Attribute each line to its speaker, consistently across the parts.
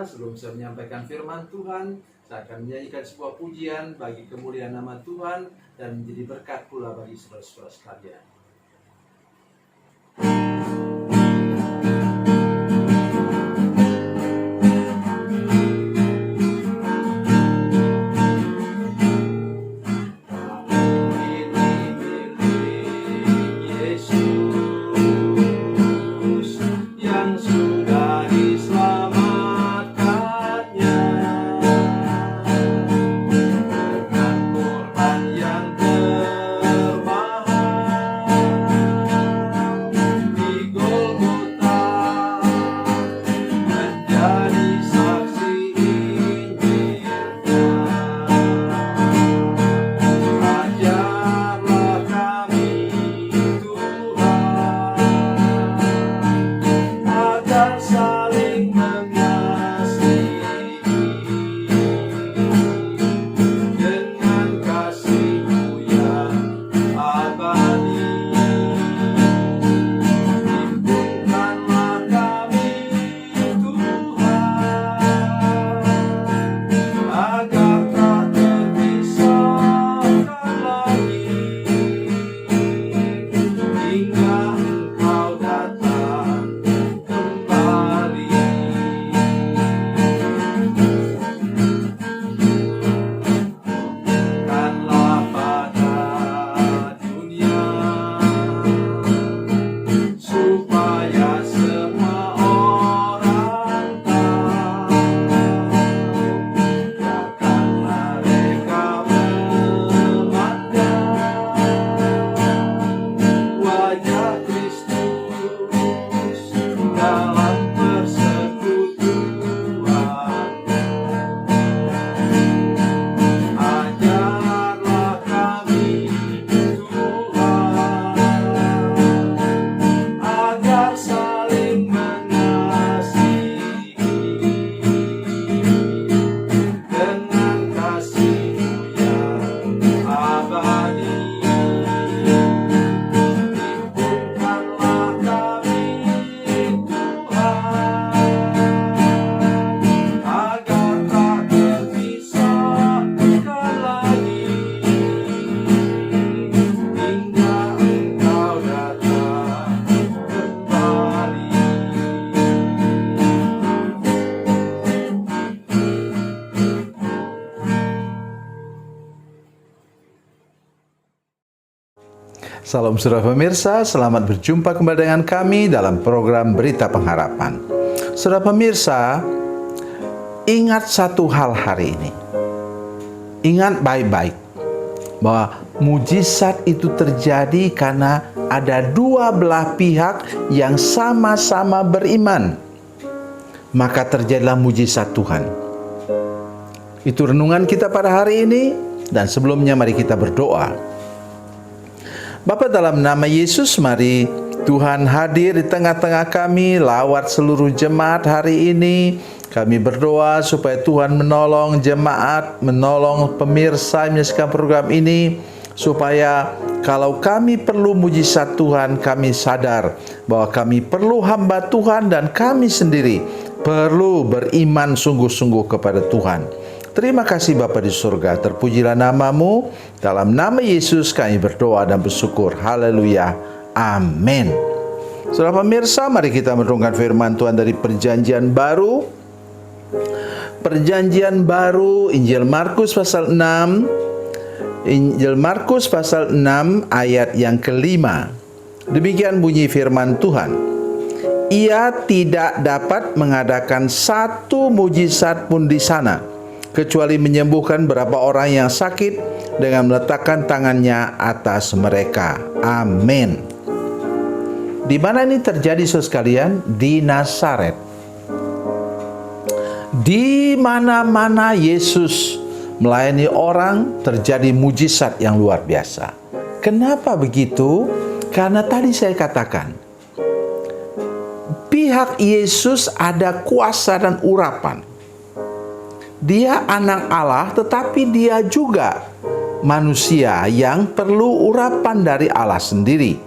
Speaker 1: pemirsa, sebelum saya menyampaikan firman Tuhan, saya akan menyanyikan sebuah pujian bagi kemuliaan nama Tuhan dan menjadi berkat pula bagi saudara-saudara sekalian.
Speaker 2: Salam saudara pemirsa, selamat berjumpa kembali dengan kami dalam program Berita Pengharapan. Saudara pemirsa, ingat satu hal hari ini. Ingat baik-baik bahwa mujizat itu terjadi karena ada dua belah pihak yang sama-sama beriman. Maka terjadilah mujizat Tuhan. Itu renungan kita pada hari ini, dan sebelumnya mari kita berdoa. Bapa, dalam nama Yesus, mari Tuhan hadir di tengah-tengah kami, lawat seluruh jemaat hari ini. Kami berdoa supaya Tuhan menolong jemaat, menolong pemirsa yang menyaksikan program ini, supaya kalau kami perlu mujizat Tuhan, kami sadar bahwa kami perlu hamba Tuhan dan kami sendiri perlu beriman sungguh-sungguh kepada Tuhan. Terima kasih Bapa di surga, terpujilah nama-Mu. Dalam nama Yesus kami berdoa dan bersyukur. Haleluya. Amin. Saudara pemirsa, mari kita merenungkan firman Tuhan dari Perjanjian Baru. Perjanjian Baru, Injil Markus pasal 6. Injil Markus pasal 6 ayat yang kelima. Demikian bunyi firman Tuhan. Ia tidak dapat mengadakan satu mujizat pun di sana, kecuali menyembuhkan beberapa orang yang sakit dengan meletakkan tangannya atas mereka. Amin. Di mana ini terjadi, saudara sekalian? Di Nazaret. Di mana-mana Yesus melayani orang, terjadi mujizat yang luar biasa. Kenapa begitu? Karena tadi saya katakan, pihak Yesus ada kuasa dan urapan. Dia anak Allah, tetapi dia juga manusia yang perlu urapan dari Allah sendiri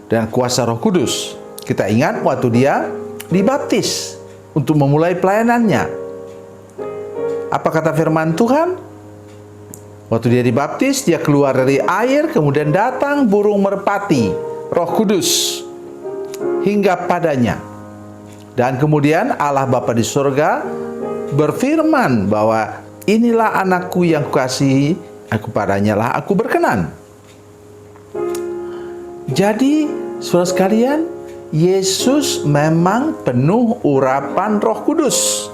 Speaker 2: dan kuasa Roh Kudus. Kita ingat waktu dia dibaptis untuk memulai pelayanannya. Apa kata firman Tuhan? Waktu dia dibaptis, dia keluar dari air, kemudian datang burung merpati, Roh Kudus, hingga padanya. Dan kemudian Allah Bapa di surga berfirman bahwa inilah anakku yang kukasihi, aku padanya lah aku berkenan. Jadi, saudara sekalian, Yesus memang penuh urapan Roh Kudus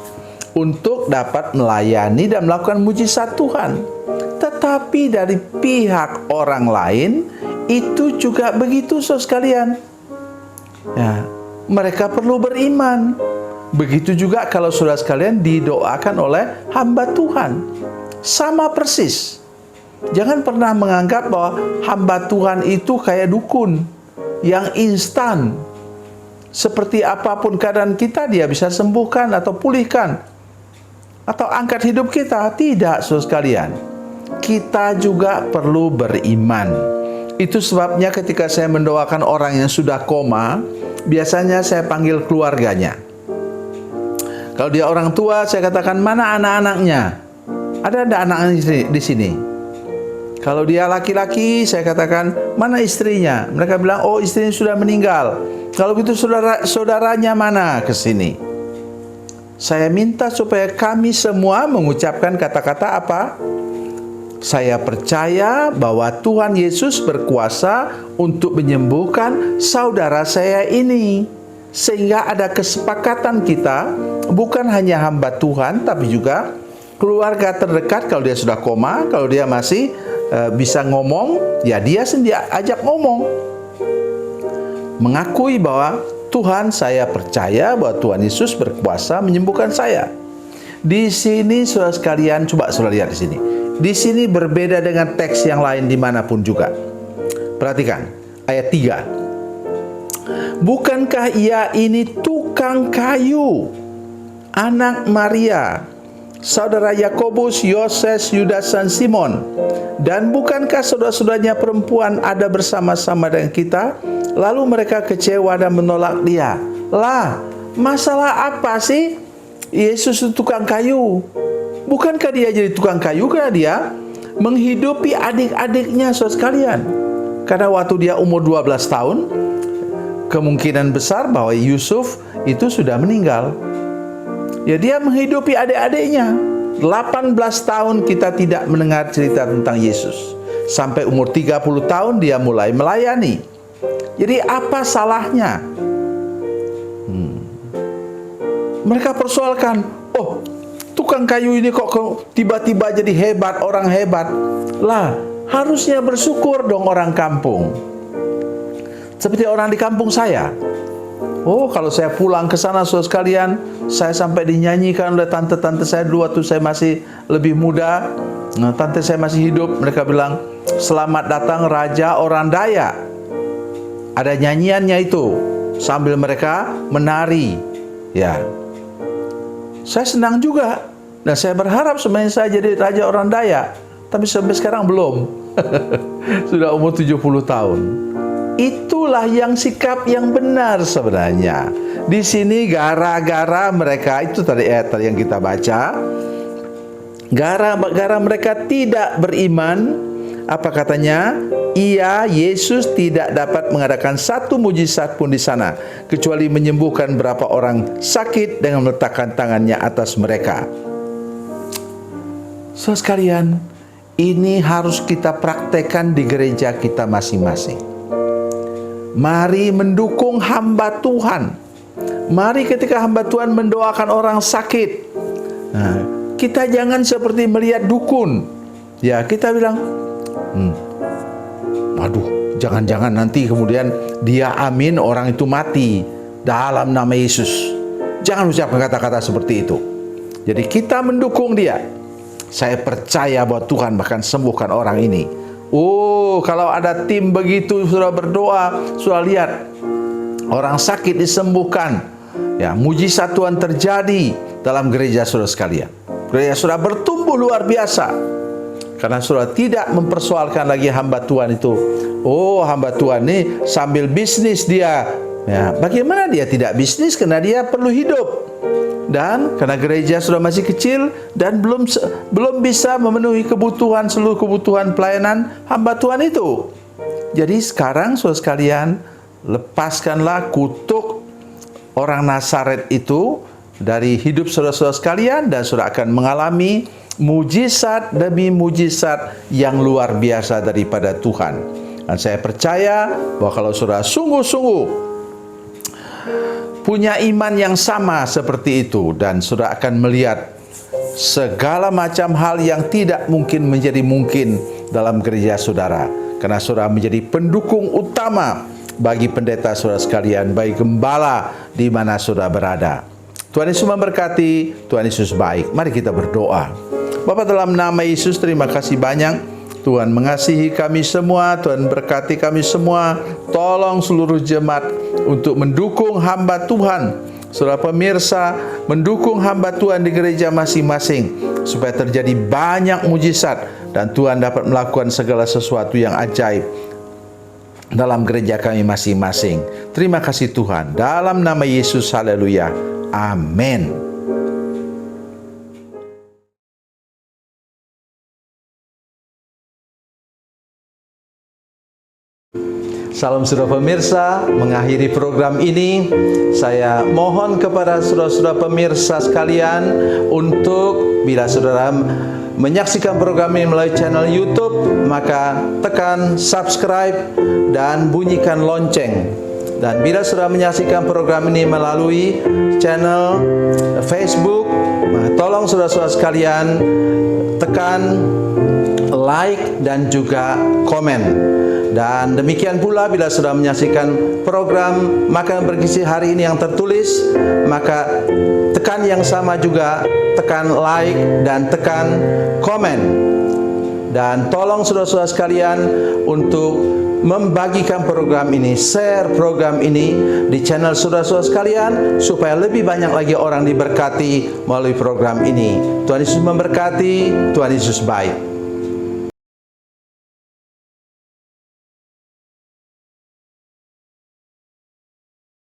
Speaker 2: untuk dapat melayani dan melakukan mujizat Tuhan. Tetapi dari pihak orang lain itu juga begitu, saudara sekalian. Ya, mereka perlu beriman. Begitu juga kalau saudara sekalian didoakan oleh hamba Tuhan. Sama persis. Jangan pernah menganggap bahwa hamba Tuhan itu kayak dukun yang instan. Seperti apapun keadaan kita, dia bisa sembuhkan atau pulihkan atau angkat hidup kita. Tidak, saudara sekalian. Kita juga perlu beriman. Itu sebabnya ketika saya mendoakan orang yang sudah koma, biasanya saya panggil keluarganya. Kalau dia orang tua, saya katakan, mana anak-anaknya? Ada anak-anaknya di sini? Kalau dia laki-laki, saya katakan, mana istrinya? Mereka bilang, oh istrinya sudah meninggal. Kalau begitu saudaranya mana ke sini? Saya minta supaya kami semua mengucapkan kata-kata apa? Saya percaya bahwa Tuhan Yesus berkuasa untuk menyembuhkan saudara saya ini. Sehingga ada kesepakatan kita, bukan hanya hamba Tuhan, tapi juga keluarga terdekat. Kalau dia sudah koma, kalau dia masih bisa ngomong, ya dia sendiri ajak ngomong. Mengakui bahwa Tuhan, saya percaya bahwa Tuhan Yesus berkuasa menyembuhkan saya. Di sini saudara sekalian, coba saudara lihat di sini. Di sini berbeda dengan teks yang lain dimanapun juga. Perhatikan ayat 3. Bukankah ia ini tukang kayu, anak Maria, saudara Yakobus, Yoses, Yudas, dan Simon? Dan bukankah saudara-saudaranya perempuan ada bersama-sama dengan kita? Lalu mereka kecewa dan menolak dia. Lah, masalah apa sih? Yesus itu tukang kayu. Bukankah dia jadi tukang kayu karena dia menghidupi adik-adiknya, saudara sekalian? Karena waktu dia umur 12 tahun, kemungkinan besar bahwa Yusuf itu sudah meninggal. Ya, dia menghidupi adik-adiknya. 18 tahun kita tidak mendengar cerita tentang Yesus. Sampai umur 30 tahun dia mulai melayani. Jadi apa salahnya? Mereka persoalkan, oh, tukang kayu ini kok tiba-tiba jadi hebat, orang hebat. Lah, harusnya bersyukur dong orang kampung. Seperti orang di kampung saya. Oh, kalau saya pulang ke sana, saudara sekalian, saya sampai dinyanyikan oleh tante-tante saya dulu waktu saya masih lebih muda. Nah, tante saya masih hidup. Mereka bilang, selamat datang Raja Orang Dayak. Ada nyanyiannya itu sambil mereka menari. Ya, saya senang juga. Dan saya berharap sebenarnya saya jadi Raja Orang Dayak. Tapi sampai sekarang belum. Sudah umur 70 tahun. Itulah yang sikap yang benar sebenarnya. Di sini gara-gara mereka, itu tadi ayat yang kita baca, gara-gara mereka tidak beriman, apa katanya? Yesus tidak dapat mengadakan satu mujizat pun di sana, kecuali menyembuhkan berapa orang sakit dengan meletakkan tangannya atas mereka. Saudara sekalian, ini harus kita praktekkan di gereja kita masing-masing. Mari mendukung hamba Tuhan. Mari ketika hamba Tuhan mendoakan orang sakit, nah, kita jangan seperti melihat dukun. Ya, kita bilang, aduh, jangan-jangan nanti kemudian dia amin, orang itu mati dalam nama Yesus. Jangan ucapkan kata-kata seperti itu. Jadi kita mendukung dia. Saya percaya bahwa Tuhan bahkan sembuhkan orang ini. Oh, kalau ada tim begitu sudah berdoa, sudah lihat orang sakit disembuhkan. Ya, mujizat Tuhan terjadi dalam gereja saudara sekalian. Gereja sudah bertumbuh luar biasa. Karena sudah tidak mempersoalkan lagi hamba Tuhan itu. Oh, hamba Tuhan ini sambil bisnis dia. Ya, bagaimana dia tidak bisnis? Karena dia perlu hidup. dan karena gereja sudah masih kecil dan belum bisa memenuhi seluruh kebutuhan pelayanan hamba Tuhan itu. Jadi sekarang saudara sekalian, lepaskanlah kutuk orang Nazaret itu dari hidup saudara-saudara sekalian, dan saudara akan mengalami mujizat demi mujizat yang luar biasa daripada Tuhan. Dan saya percaya bahwa kalau saudara sungguh-sungguh punya iman yang sama seperti itu, dan saudara akan melihat segala macam hal yang tidak mungkin menjadi mungkin dalam gereja saudara, karena saudara menjadi pendukung utama bagi pendeta saudara sekalian, bagi gembala di mana saudara berada. Tuhan Yesus memberkati, Tuhan Yesus baik. Mari kita berdoa. Bapa, dalam nama Yesus, terima kasih banyak. Tuhan mengasihi kami semua, Tuhan berkati kami semua. Tolong seluruh jemaat untuk mendukung hamba Tuhan, saudara pemirsa, mendukung hamba Tuhan di gereja masing-masing, supaya terjadi banyak mujizat dan Tuhan dapat melakukan segala sesuatu yang ajaib dalam gereja kami masing-masing. Terima kasih Tuhan, dalam nama Yesus, haleluya, amin. Salam saudara pemirsa, mengakhiri program ini, saya mohon kepada saudara-saudara pemirsa sekalian untuk bila saudara menyaksikan program ini melalui channel YouTube, maka tekan subscribe dan bunyikan lonceng. Dan bila saudara menyaksikan program ini melalui channel Facebook, maka tolong saudara-saudara sekalian tekan like dan juga komen. Dan demikian pula bila sudah menyaksikan program Makanan Bergizi hari ini yang tertulis, maka tekan yang sama juga, tekan like dan tekan komen. Dan tolong saudara-saudara sekalian untuk membagikan program ini, share program ini di channel saudara-saudara sekalian, supaya lebih banyak lagi orang diberkati melalui program ini. Tuhan Yesus memberkati, Tuhan Yesus baik.